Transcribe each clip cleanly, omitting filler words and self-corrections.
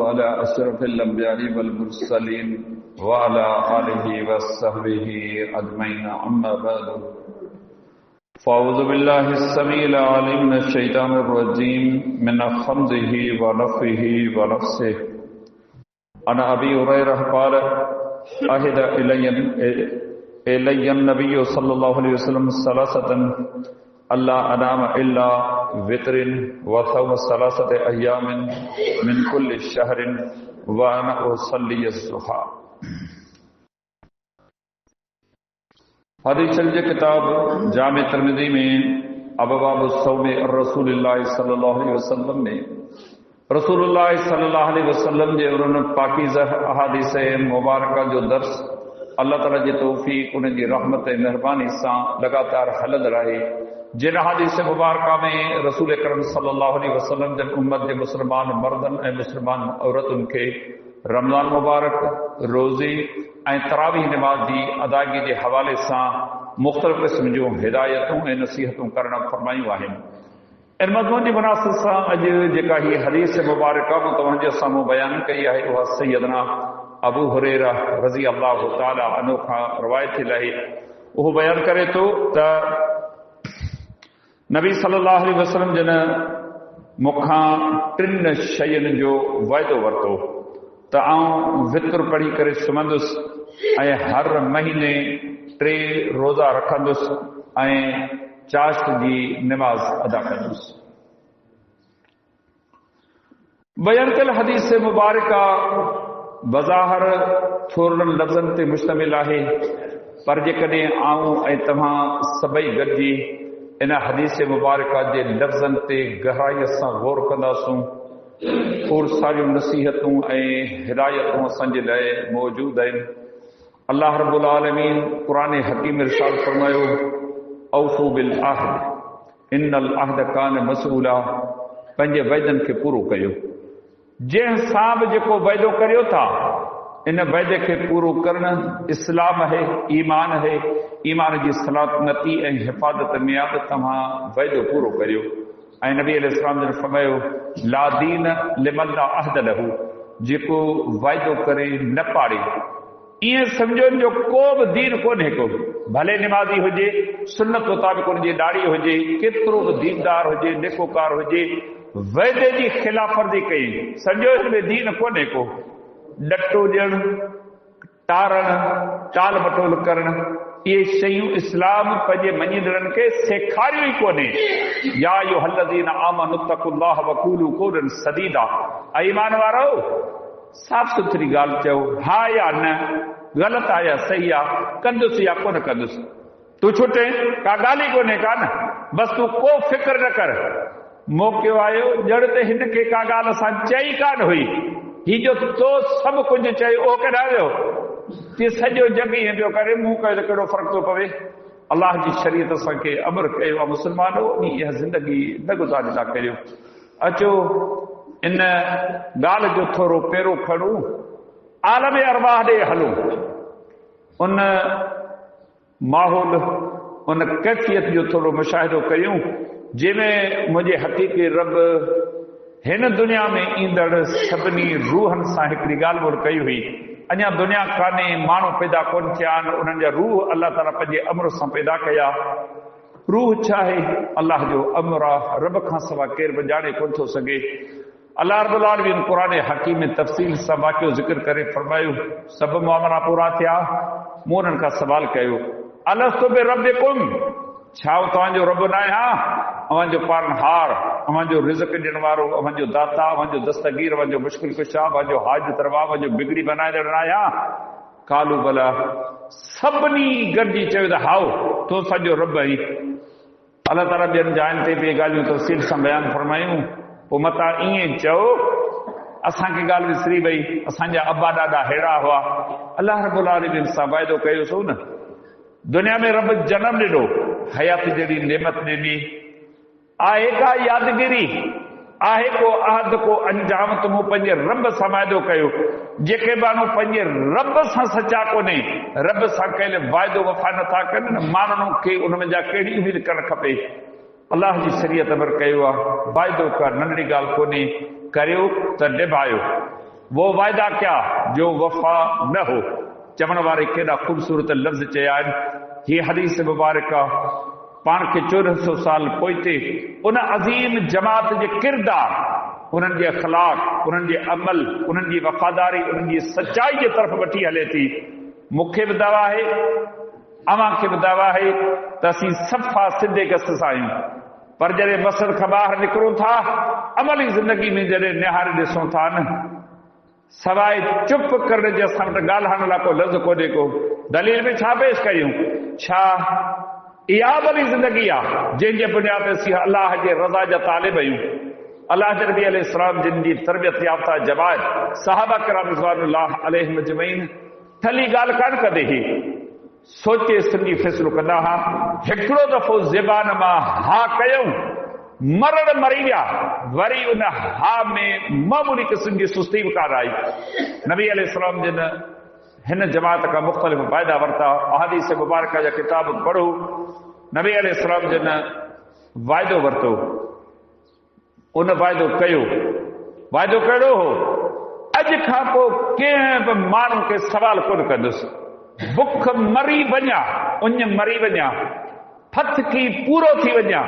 अला अशरफिल अंबियाई वल मुरसलीन व अला आलिहि व सहबिहि अजमईन अम्मा बाद फ़अऊज़ु बिल्लाहिस समीइल अलीम मिनश शैतानिर रजीम मिन हम्ज़िहि व नफ़्ख़िहि व नफ़्सिहि अन अबी हुरैरह क़ाल अहिद इलय्यन नबिय्यु सल्लल्लाहु अलैहि वसल्लम सलासतन अल्ला अनाम इल्ला वित्रिन व सौम सलासत अय्यामिन मिन कुल्लि शहरिन व अना उसल्ली अस्सुहा। हदीस शरीफ किताब जामे तिर्मिज़ी में अबवाब सौम रसूलुल्लाह सल्लल्लाहु अलैहि वसल्लम में रसूलुल्लाह सल्लल्लाहु अलैहि वसल्लम जे उन्हनि पाकीज़ा अहादीस मुबारका जो दर्स अल्लाह ताला जी तौफीक उन जी रहमत ऐं महिरबानी सां लगातार हलंदड़ आहे। जिन हदीस मुबारका में रसूल करम सल्लल्लाहु अलैहि वसल्लम जन उम्मत जे मुस्लमान मर्दनि ऐं मुस्लमान औरतुनि खे रमज़ान मुबारक रोज़े ऐं तरावीह निमाज़ जी अदायगी जे हवाले सां मुख़्तलिफ़ क़िस्म जूं हिदायतूं ऐं नसीहतूं करण फरमायूं आहिनि। इन मज़मून जी मुनासिब सां अॼु जेका हीअ हदीस मुबारका मूं तव्हांजे साम्हूं बयानु कई आहे उहा सैयदना अबू हुरैरा रज़ी अल्लाह ताला अन्हु खां रवायत थियल आहे। उहो बयानु करे थो त नबी सल्लल्लाहु अलैहि वसल्लम जन मूंखां टिनि शयुनि जो वाइदो वरितो त आउं वित्र पढ़ी करे सुम्हंदुसि ऐं हर महीने 3 रोज़ा रखंदुसि ऐं चाश्त जी निमाज़ अदा कंदुसि। बयान कयल हदीस मुबारका बज़ाहिर थोरनि लफ़्ज़नि ते मुश्तमिल आहे, पर जेकॾहिं आऊं ऐं तव्हां सभई गॾिजी इन हदीस मुबारका जे लफ़्ज़नि ते गहराईअ सां गौर कंदासूं, खोड़ सारियूं नसीहतूं ऐं हिदायतूं असांजे लाइ मौजूदु आहिनि। अल्लाह रब्बुल आलमीन क़ुरान हकीम इरशाद फरमायो औफ़ू बिल अहद इन्नल अहद कान मसऊला, पंहिंजे वाइदनि खे पूरो कयो। जंहिं सां बि जेको वाइदो करियो था इन वाइदे खे पूरो करणु इस्लाम आहे, ईमान आहे। ईमान जी सलामती ऐं हिफ़ाज़त में आहे त तव्हां वाइदो पूरो करियो। ऐं नबी अलैहिस्सलाम जन फरमायो ला दीन लिमन ला अहद लहू, जेको वाइदो करे न पाड़े। ईअं सम्झो जो को बि दीन कोन्हे को, भले निमाज़ी हुजे, सुन्नत मुताबिक़ उनजी ॾाढ़ी हुजे, केतिरो बि दीनदार हुजे, नेकोकार हुजे, वाइदे जी ख़िलाफ़वर्ज़ी कई सम्झो हिन में दीन कोन्हे को। ॾटो ॾियणु, टारणु, टाल मटोल करणु, इहे शयूं इस्लाम पंहिंजे मञींदड़नि खे सेखारियूं ई कोन्हे। या अय्युहल्लज़ीना आमनुत्तक़ुल्लाह वक़ूलू क़ौलन सदीदा, ईमान वारो साफ़ सुथरी ॻाल्हि चओ, हा या न, ग़लति आहे या सही आहे, कंदुसि या कोन कंदुसि। तूं छुटे का ॻाल्हि ई कोन्हे का न, बसि तूं को फ़िक्र न कर। मौक़ियो आयो ॼण त हिन खे का ॻाल्हि असां चई कान हुई, ही जो तो सभु कुझु चयो उहो केॾां वियो, कि सॼो जग ईअं पियो करे, मूं कयो त कहिड़ो फ़र्क़ु थो पवे। अलाह जी शरीयत असांखे अमर कयो आहे, मुस्लमानो इहा ज़िंदगी न गुज़ारींदा करियो। अचो इन ॻाल्हि जो थोरो पहिरो खणूं, आलम अरवाह ॾे हलूं, उन माहौल उन कैफ़ियत जो थोरो मुशाहिदो कयूं जंहिंमें मुंहिंजे हक़ीक़ी रब हिन दुनिया में ईंदड़ सभिनी रूहनि सां हिकिड़ी ॻाल्हि ॿोल कई हुई। अञा दुनिया कान्हे, माण्हू पैदा कोन थिया आहिनि, उन्हनि जा रूह अल्लाह ताला पंहिंजे अमर सां पैदा कया। रूह छा आहे? अल्लाह जो अमर आहे, रब खां सवाइ केरु बि ॼाणे कोन थो सघे। अल्लाह रब्बुल आलमीन क़ुरान हकीम में तफ़सील सां वाक़ियो ज़िक्र करे फरमायो, सभु मामला पूरा थिया, मूं उन्हनि खां सवाल कयो अलस्तु बिरब्बिकुम, छा तव्हांजो रब न आहियां? अव्हांजो पालनहार, अव्हांजो रिज़्क़ ॾियण वारो, अव्हांजो दाता, अव्हांजो दस्तगीर, अव्हांजो मुश्किल कुशा, अव्हांजो हाजत रवा, अव्हांजो बिगड़ी बनाइण आहियां? कालू भला, सभिनी गॾिजी चयो त हाओ तो असांजो रब आई। अल्लाह ताला ॿियनि जायुनि ते बि ॻाल्हियूं तफ़सील सां बयानु फरमायूं। पोइ मता ईअं चओ असांखे ॻाल्हि विसरी वई, असांजा अबा ॾाॾा अहिड़ा हुआ। अल्लाह रब्बुल आलमीन सां वाइदो कयोसि न, दुनिया में रब जनम ॾिनो, हयात जहिड़ी नेमत ॾिनी, आहे का यादगिरी, आहे को अहद, को अंजाम त मूं पंहिंजे रब सां वाइदो कयो। जेके माण्हू पंहिंजे रब सां सचा कोन्हे, रब सां कयल वाइदो वफ़ा नथा कनि, माण्हुनि खे उनमें जा कहिड़ी उमेद करणु खपे। अल्लाह जी शरीयत अमर कयो आहे, वाइदो का नंढड़ी ॻाल्हि कोन्हे। करियो त निभायो। वो वायदा क्या जो वफा न हो। चवण वारे केॾा ख़ूबसूरत लफ़्ज़ चया आहिनि। हीअ हदीस मुबारक पाण खे 1400 साल पोइते उन अज़ीम जमात जे किरदार, उन्हनि जे अख़लाक, उन्हनि जे अमल, उन्हनि जी वफ़ादारी, उन्हनि जी सचाई जे तरफ़ वठी हले थी। मूंखे बि दावा आहे, अव्हां खे बि दावा आहे त असीं सफ़ा सिधे गस सां आहियूं। पर जॾहिं मसद खां ॿाहिरि निकिरूं था, अमली ज़िंदगी में जॾहिं निहारे ॾिसूं था न, सवाइ चुप करण जे असां वटि ॻाल्हाइण लाइ को लफ़्ज़ कोन्हे को। दलील में छा पेश कयूं? छा इहा भली ज़िंदगी आहे जंहिंजे बुनियाद ते असीं अलाह जे रज़ा जा तालिब आहियूं? अलाह जे नबी अलैहिस्सलाम जिन जी तरबियत याफ़्ता जमात सहाबा किराम रिज़वानुल्लाह अलैहिम अजमईन थली ॻाल्हि कान कंदे ही सोचे सम्झी फ़ैसिलो कंदा हा। हिकिड़ो दफ़ो ज़बान मां हा कयूं, मरण मरी विया, वरी उन हा में मामूली क़िस्म जी सुस्ती बि कान आई। नबी अलैहिस्सलाम जिन हिन जमात का मुख़्तलिफ़ फ़ाइदा वरिता, अहादीस मुबारक जा किताब पढ़ो। नबी अलैहिस्सलाम जिन वाइदो वरितो, उन वाइदो कयो। वाइदो कहिड़ो हो? अॼु खां पोइ कंहिं बि माण्हू खे सवाल कोन कंदुसि। बुख मरी वञा, उञ मरी वञा, फथकी पूरो थी वञा,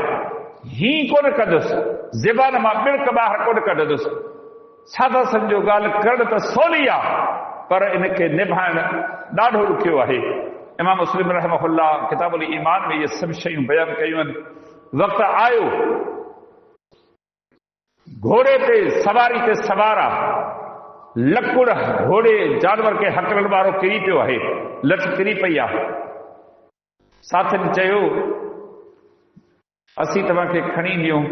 ही कोन कंदुसि। ज़बान मां बिड़क ॿाहिरि कोन कढंदुसि। सादा सम्झो ॻाल्हि करणु त सवली आहे, पर इनखे निभाइणु ॾाढो ॾुखियो आहे। इमाम मुस्लिम रहमहुल्लाह किताबुल ईमान में इहे सभु शयूं बयानु कयूं आहिनि। वक़्तु आयो, घोड़े ते सवारी ते सवार आहे, लकुड़ घोड़े जानवर खे हकरण वारो किरी पियो आहे, लठ किरी पई आहे। साथियुनि चयो असीं तव्हांखे खणी ॾियूं।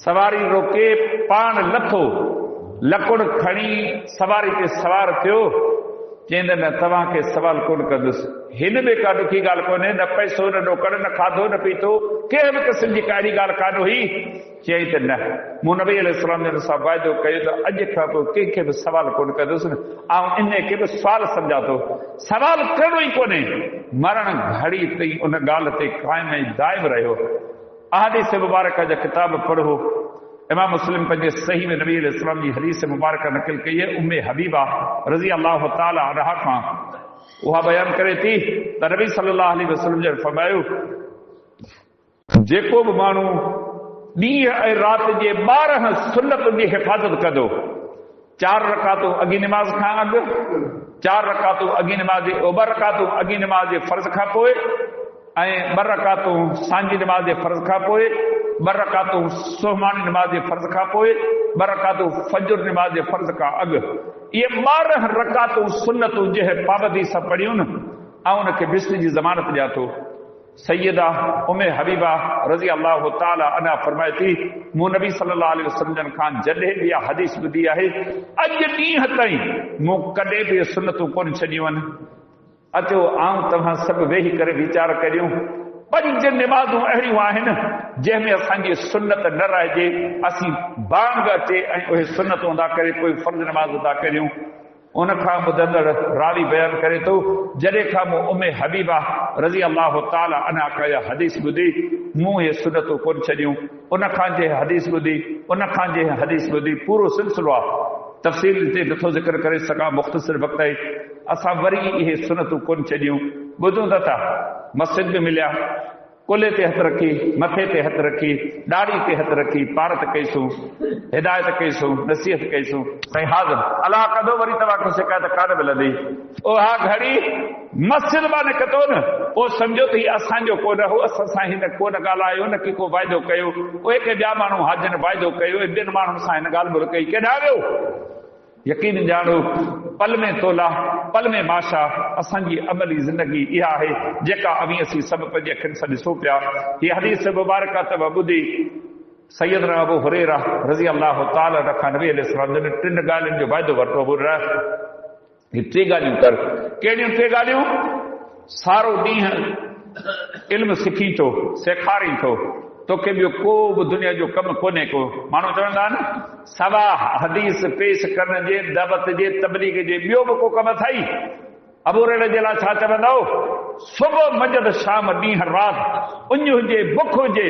सवारी रोके, पाण लथो, लकुड़ खणी सवारी ते सवार थियो, चवंदे न तव्हांखे सवाल कोन कंदुसि। हिन में का ॾुखी ॻाल्हि कोन्हे, न पैसो, न नौकर, न खाधो, न पीतो, कंहिं बि क़िस्म जी काहिड़ी ॻाल्हि कान हुई। चई त न, मूं नबी अलैहिस्सलाम जे सां वाइदो कयो त अॼु खां पोइ कंहिंखे बि सवाल कोन कंदुसि। ऐं इन खे बि सुवाल सम्झा थो। सवाल करिणो ई कोन्हे। मरण घड़ी ताईं उन ॻाल्हि ते क़ाइम ऐं दाइम रहियो। अहादीस मुबारक जा किताब पढ़ो। इमाम मुस्लिम पंहिंजे सही में नबी अलैहिस्सलाम जी हदीस मुबारक नक़ल कई आहे। उम्मे हबीबा रज़ी अल्लाह ताला अन्हा खां उहा बयानु करे थी त नबी सल्लल्लाहु अलैहि वसल्लम जे फरमायो, जेको बि माण्हू ॾींहं ऐं राति जे 12 सुन्नतुनि जी हिफ़ाज़त कंदो, 4 रकातूं अॻी निमाज़ खां अॻु, 4 रकातूं अॻी निमाज़, 2 रकातूं अॻी निमाज़ जे फ़र्ज़ खां पोइ, ऐं 2 रकातूं सांझी निमाज़ जे फ़र्ज़ खां पोइ, 2 रकातूं सुहमानी निमाज़ जे फ़र्ज़ खां पोइ, 2 रकातूं फजर निमाज़ जे फ़र्ज़ खां अॻु, इहे 12 रकातूं सुन्नतूं जंहिं पाबंदी सां पढ़ियूं न, ऐं उनखे बिस्र जी ज़मानत ॾियां थो। सैयदा उम्मे हबीबा रज़ी अल्लाह ताला अन्हा फरमाए थी, मूं नबी सल्लल्लाहु अलैहि वसल्लम खां जॾहिं बि इहा हदीस ॿुधी आहे, अॼु ॾींहं ताईं मूं कॾहिं बि सुन्नतूं कोन छॾियूं आहिनि। अचो आऊं तव्हां सभु वेही करे वीचार करियूं। 5 निमाज़ूं अहिड़ियूं आहिनि जंहिंमें असांजी सुन्नत न रहिजे। असीं बांग अचे ऐं उहे सुन्नतूं अदा करे कोई फ़र्ज़ निमाज़ अदा करियूं। उनखां ॿुधंदड़ रावी बयानु करे थो, जॾहिं खां मूं उम्मे हबीबा रज़ी अल्लाह ताला अन्हा कया हदीस ॿुधी, मूं इहे सुन्नतूं कोन छॾियूं। उनखां जे हदीस ॿुधी, उनखां जे हदीस ॿुधी, पूरो सिलसिलो आहे। तफ़सील ते नथो ज़िक्र करे सघां, मुख़्तसिर वक़्त आहे। असां वरी इहे सुन्नतूं कोन छॾियूं। ॿुधूं त था, मस्जिद में मिलिया, कुल्हे ते हथु रखी, मथे ते हथु रखी, ॾाढ़ी ते हथु रखी, पारत कईसूं, हिदायत कईसूं, नसीहत कईसूं, साईं हाज़िर अलाह कंदो, वरी तव्हांखे शिकायत कान मिलंदी। उहा घड़ी मस्जिद मां निकितो न, पोइ सम्झो त हीउ असांजो कोन हो, असां हिन कोन ॻाल्हायो, न की को वाइदो कयो। उहे के ॿिया माण्हू हाजन वाइदो कयो, ॿियनि माण्हुनि सां हिन ॻाल्हि मुल्क कई, केॾां वियो? यकीन ॼाणो, पल में तोला, पल में माशा। असांजी अमली ज़िंदगी इहा आहे जेका असीं सभु पंहिंजे अखियुनि सां ॾिसूं पिया। हीअ हदीस मुबारक तव ॿुधी सैयदना अबू हुरैरा रज़ी अल्लाह ताला खां नबी अलैहिस्सलाम जन 3 ॻाल्हियुनि जो वाइदो वरितो। हीअ 3 ॻाल्हियूं कर। कहिड़ियूं 3 ॻाल्हियूं? सारो ॾींहुं इल्मु सिखी थो, सेखारी थो, तोखे ॿियो को बि दुनिया जो कमु कोन्हे को। माण्हू चवंदा आहिनि सवा हदीस पेश करण जे, दावत जे, तबलीग जे ॿियो बि को कमु अथई? अबू हुरैरा जे लाइ छा चवंदो? सुबुह मंझंदि शाम ॾींहुं राति, उञ हुजे बुख हुजे,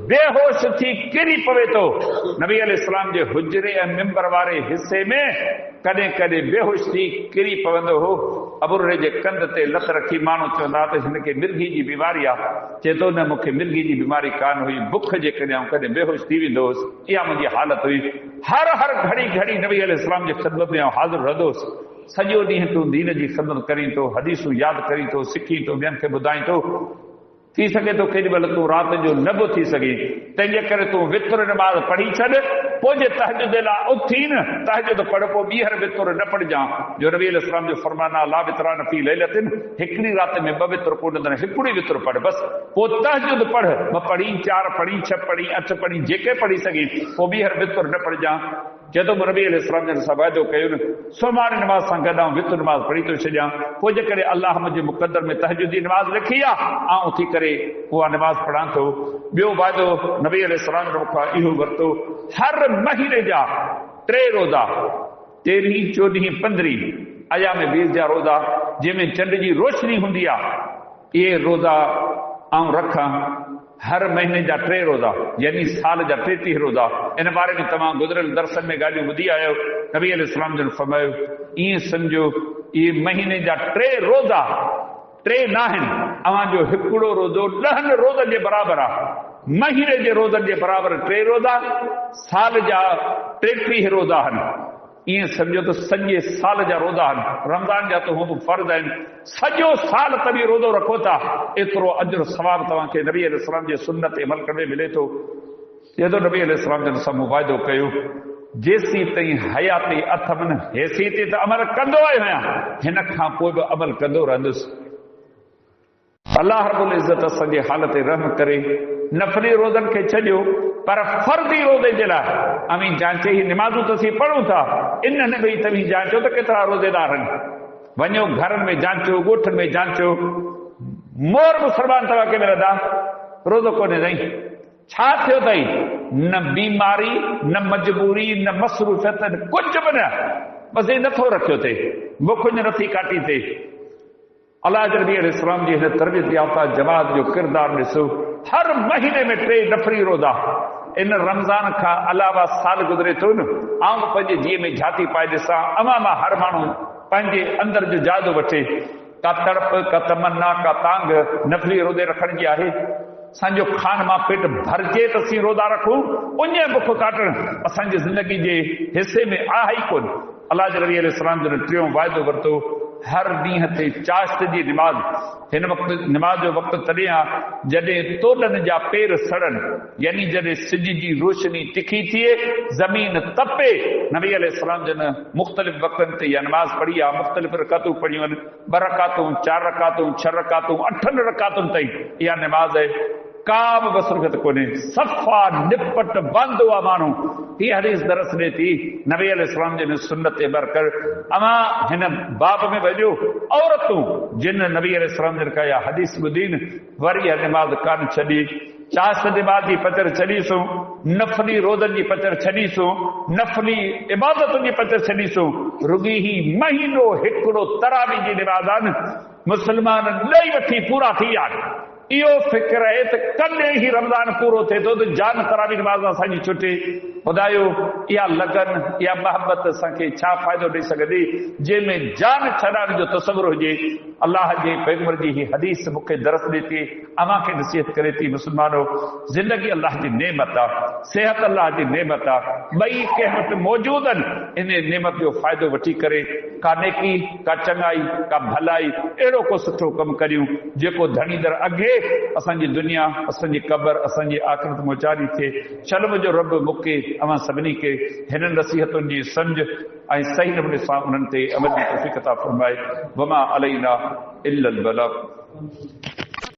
बेहोश थी किरी पवे थो नबी अलैहिस्सलाम जे हुजरे ऐं मिंबर वारे हिसे में, कॾहिं कॾहिं बेहोश थी किरी पवंदो हो। अबू हुरैरे जे कंध ते लत रखी माण्हू चवंदा त हिन खे मिर्गी जी बीमारी आहे। चए थो न, मूंखे मिर्गी जी बीमारी कान हुई, बुख जे कॾहिं कॾहिं बेहोश थी वेंदो हुउसि, इहा मुंहिंजी हालत हुई। हर घड़ी घड़ी नबी अलैहिस्सलाम जे ख़िदमत में हाज़िर रहंदो हुउसि। सॼो ॾींहुं तूं दीन जी ख़िदमत करीं थो, हदीसूं यादि करीं थो, सिखी थो, ॿियनि खे ॿुधाईं थो। थी सघे थो केॾी महिल तूं राति जो न बि थी सघे, तंहिंजे करे तूं वितुर नमाज़ पढ़ी छॾ, पोइ जे तहजुद लाइ उथी न तहजुद पढ़, पोइ ॿीहर वितुर न पढ़जांइ। जो नबी अलैहिस्सलाम जो फरमान आहे, ला वितरान फी लैलतिन, हिकिड़ी राति में ॿ वितुर कोन हूंदा, हिकिड़ी वितुर पढ़ बसि, पोइ तहजुद पढ़, 2 पढ़ी, 4 पढ़ी, 6 पढ़ी, 8 पढ़ी, जेके पढ़ी सघे, पोइ ॿीहर वितुर न पढ़जांइ। चए थो नबी अलैहिस्सलाम जन सां वाइदो कयो न, सुभाणे नमाज़ सां गॾु वितुर नमाज़ पढ़ी थो छॾियां, पोइ जेकॾहिं अलाह मुंहिंजे मुक़दर में तहजुद जी नमाज़ लिखी आहे, आउं उथी करे उहा नमाज़ पढ़ां थो। ॿियो वाइदो नबी अलैहिस्सलाम जो मूंखां इहो वरितो, हर महीने जा 3 रोज़ा, 13, 14, 15 अयाम बीस जा रोज़ा, जंहिंमें चंड जी रोशनी हूंदी आहे, इहे रोज़ा आउं रखां। हर महीने जा 3 रोज़ा, यानी साल जा 33 रोज़ा। इन बारे में तव्हां गुज़िरियल दर्सन में ॻाल्हियूं ॿुधी आहियो। नबी अलैहिस्सलाम जन फरमायो, ईअं सम्झो इहे महीने जा 3 रोज़ा 3 न आहिनि, अव्हांजो हिकिड़ो रोज़ो 10 रोज़नि जे बराबरि आहे। महीने जे रोज़नि जे बराबरि 3 रोज़ा, साल जा 33 रोज़ा आहिनि। ईअं सम्झो त सॼे साल जा रोज़ा आहिनि। रमज़ान जा त हू बि फर्ज़ आहिनि, सॼो साल तव्हां रोज़ो रखो था, एतिरो अजर सवाब तव्हांखे नबी अलैहिस्सलाम जे सुन्नत अमल करण में मिले थो। चए थो नबी अलैहिस्सलाम जन सां मूं वाइदो कयो, जेसी ताईं हयाती अथमि न, हेसी ते त अमल कंदो आहियां, हिन खां पोइ बि अमल कंदो रहंदुसि। अल्लाह रब्बुल इज़्ज़त असांजे हाल ते रहम करे, नफ़ली रोज़नि खे छॾियो, पर फर्दी रोज़े जे लाइ अमीं जांचे, ही निमाज़ूं त असीं पढ़ूं था, इन्हनि में तव्हीं जांचो त केतिरा रोज़ेदार आहिनि। वञो घरनि में जांचो, ॻोठनि में जांचो। मोर मुसलमान तव्हां के मिलंदा, रोज़ो कोन्हे अथई, छा थियो अथई? न बीमारी, न मजबूरी, न मसरूफ़ियत, कुझु बि न, बसि ही नथो रखियो थिए, बुख नथी काटी थिए। अल्लाह जे नबी अलैहिस्सलाम जी हिन तरबियत याफ़्ता जमात जो किरदार ॾिसो। हर महीने में 3 नफ़ली रोज़ा। इन रमज़ान खां अलावा साल गुज़रे थो न, आउं पंहिंजे जीअ में झाती पाए ॾिसां, अमा मां हर माण्हू पंहिंजे अंदर जो जाइज़ो वठे, का तड़प, का तमन्ना, का तांग नफ़ली रोज़े रखण जी आहे। असांजो खान मां पेट भरिजे त असीं रोज़ा रखूं, उन बुख काटण असांजी ज़िंदगी जे हिसे में आहे ई कोन। अल्लाह जे नबी अलैहिस्सलाम जो 3 वाइदो वरितो, हर ॾींहं ते चाश्त जी निमाज़। हिन वक़्तु निमाज़ जो वक़्तु तॾहिं आहे जॾहिं तोलनि जा पेर सड़नि, यानी जॾहिं सिज जी रोशनी तिखी थिए, ज़मीन तपे। नबी अलैहिस्सलाम जन मुख़्तलिफ़ वक़्तनि ते इहा निमाज़ पढ़ी आहे, मुख़्तलिफ़ रकातूं पढ़ियूं आहिनि, 2 रकातूं, 4 रकातूं, 6 रकातूं, 8 रकातुनि ताईं इहा निमाज़ आहे। का बि मसरूफ़ियत कोन्हे, सफ़ा निपट बंदि हुआ माण्हू। हीअ हदीस दरस ॾे थी नबी अलैहिस्सलाम जे सुन्नत ते अमल कर। अमा हिन बाब में वञो, औरतूं जिन नबी अलैहिस्सलाम जन कया हदीस ॿुधी न, वरी इहा निमाज़ कान छॾी। चाश्त निमाज़ जी पचर छॾीसूं, नफ़ली रोज़नि जी पचर छॾीसूं, नफ़ली इबादतुनि जी पचर छॾीसूं, रुॻी ही महीनो हिकिड़ो तरावी जी निमाज़ आहे न, मुस्लमान ॾेई वठी पूरा थी विया आहिनि। इहो फ़िक्र आहे त कॾहिं ई रमज़ान पूरो थिए थो त जान तरावी निमाज़ असांजी छुटे। ॿुधायो इहा लगन, इहा मोहबत असांखे छा फ़ाइदो ॾेई सघंदी, जंहिंमें जान छॾाइण जो तसवुर हुजे। अलाह जे पैगंबर जी हीअ हदीस मूंखे दरस ॾे थी, अव्हां खे नसीहत करे थी, मुस्लमानो ज़िंदगी अलाह जी नेमत आहे, सिहत अलाह जी नेमत आहे, ॿई कंहिं वटि मौजूदु आहिनि। इन नेमत जो फ़ाइदो वठी करे का नेकी, का चङाई, का भलाई, अहिड़ो को सुठो कमु करियूं जेको धणीदड़ अॻे असांजी दुनिया, असांजी क़बर, असांजी आख़िरत मोचारी थिए। चल मुंहिंजो रब मूंखे अवां सभिनी खे हिननि नसीहतुनि जी सम्झ ऐं सही नमूने सां उन्हनि ते अमल जी तौफ़ीक़ अता फ़रमाए। वमा अलैना इल्लल बलाग।